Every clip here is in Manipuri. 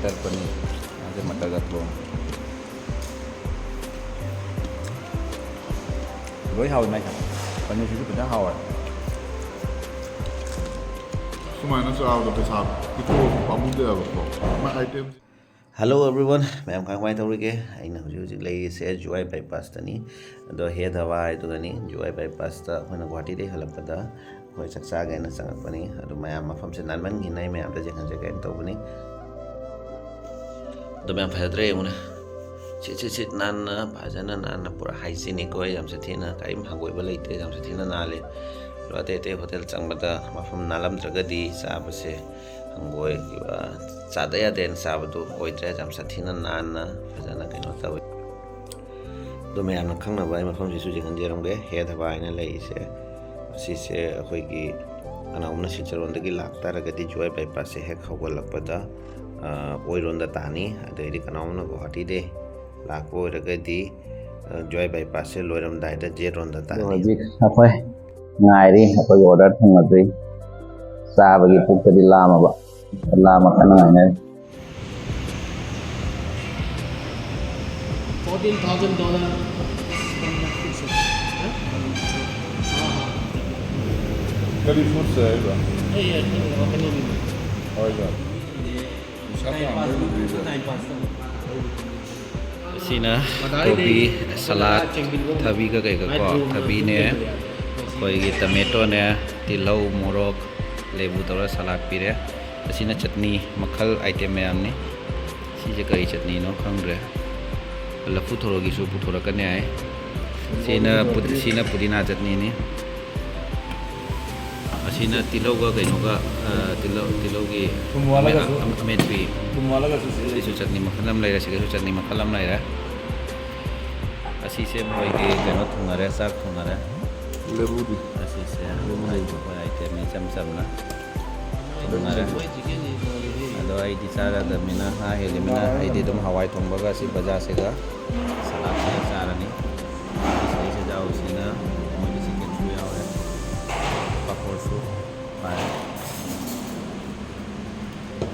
मटर पनीर यहाँ से मटर का थोंग लोई हाव नहीं पनीर से भी हाव सुमाइना चावदा पैसा पिथोक पामुदेबको मा आइटम हेलो एवरीवन मैम कमाय तौरीगे अगर हजिक लेसे जुआई बाईपासनी अदो हेद हवा है जुआई बाईपास गुवाहाटी हल्पद अखोई चक्चागेना चंगपनी मैम मफम से नानमन गिनाई मैम जेखनजेगै तौबनी मैम फजद्रे येंगुना चिट नाना फजना नाना पूरा हाइजीनिक हो यामसे थीना करीम हंगोइबा लेते यामसे थीना नाले अते अते होटल चंगबद मफम नालमद्रगदी चाबसे हंगोय चादा यादेन चाबदो ओइद्रे जाम साथीना नाना फजना कइनो तब दो मैम खंगनबा मफम सिसु जेखनजेरमगे हेद हवा आइना लेइसे सिसे अखोइगी अनाउमना सिचरोंदगी लाक्तारगदी जुआई बाईपास से हेक हौगलकपदा ओइरोंदा तानी अदैदि कनाउमना गुवाहाटी दे लाखो ओइरगदी जुआई बाईपास से लोइरमदाइदा जेरोंदा तानी हजिक अखोय ngairi akhoi order thangmadri sabagi pukadi lama kana ne $14,000 करी फूड से है बा yeah, और सीना गोभी सलाद थबी का कई को थबी ने कोई टमेटो ने तिलौ मोरक लेबू तौर सलाद पीरे असीना चटनी मखल आइटम मैम ने सीजे कई चटनी नो खंग्रे लफू थोरोगी सु पुथोरकने आए सीना पुदीना चटनी ने असीना तिलौ का कइनो का तिलौ की अमेटपी सिसु चटनी मखलम लेरा सिसु चटनी मखलम लेरा असी से मोई के कइनो थुंगारे साग थुंगारे लेबूदी असी से आइटम में चमचमना थुंगारे अदो आई दी चारा दमिना हा हेलिमिना आई दी दम हवाई थोंबगा सी बजा सेगा सलाद से चारानी सही से जाओ सीना मोई चिकन छु यावरे पापड़ सु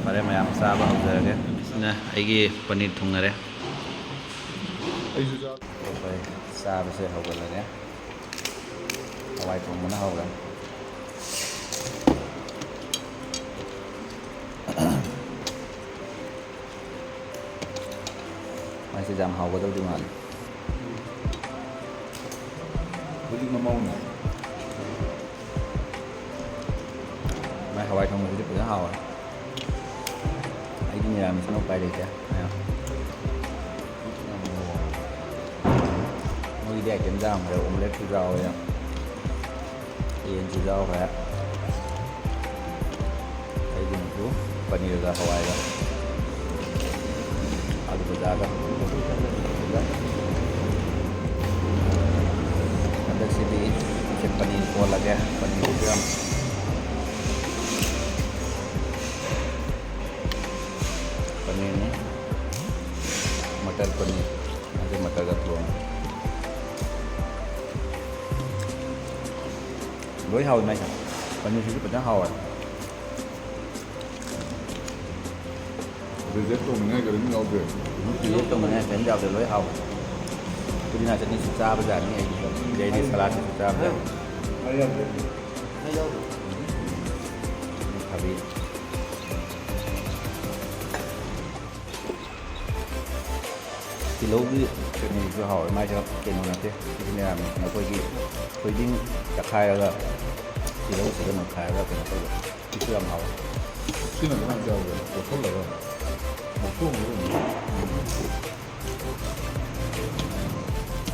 पारे मैम चाबा हौजरगे सिना आइगी पनीर थुंगारे ऐसु जा चाबा से हौगलगे हवाई थोंबना हौगा माइसे जाम हौगदौदि माले बुदी ममाउना मैं हवाई थोंबदि पूरा हावा आइगी निरामिस नो पाइ लेते मोई दे आइटम जाम है ऑमलेट भी जाओ या येन भी जाओ है आइगी नु पनीर का हवाई का आलू बजागा अंदर से भी पीछे पनीर को लगे पनीर ग्राम पनीर में मटर पनीर यहाँ से मटर का थोंग लोई हाव नहीं पनीर से भी हाव रिजेक्ट तो मंगाई करेंगे आउगे ये तो मैंने कहीं जाओ लोई हाव पुदीना चटनी से चाब जानी है जैनी सलाद से चाब अभी तिलौ की चटनी जो हाव माइ जब केनो नते ने नकोगी खोइदिंग चखायगा तिलौ से न खायगा केनो तो किछु हम हाव सीना कना जाओगे तो खोल लगा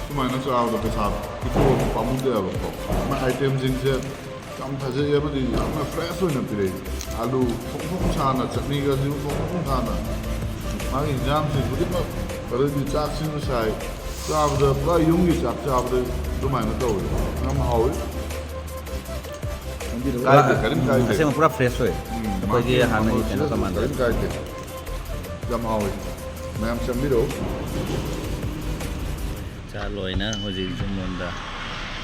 सुमाइना चावदा पैसा पिथोक पामुदेबको मा आइटम जिंगसे काम फजे यामदि यामना फ्रेश होइना पिरे आलू फोंफों साना चटनी का जिउ फोंफों साना मागी जाम से बुदिमा करेदी चाक सिन साइ चाबदा पूरा युंगी चाक चाबदा दुमाइना तौरे हम हाउ करीम ऐसे में पूरा फ्रेश होए कोई ये हां नहीं केनो सामान जम हाउ मैम चंबिरो चालो है ना हो जी जुमोंदा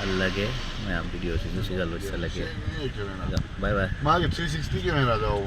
अलगे मैं आप वीडियो से दूसरी चलो चलके बाय बाय मागे 360 कैमरा जाओ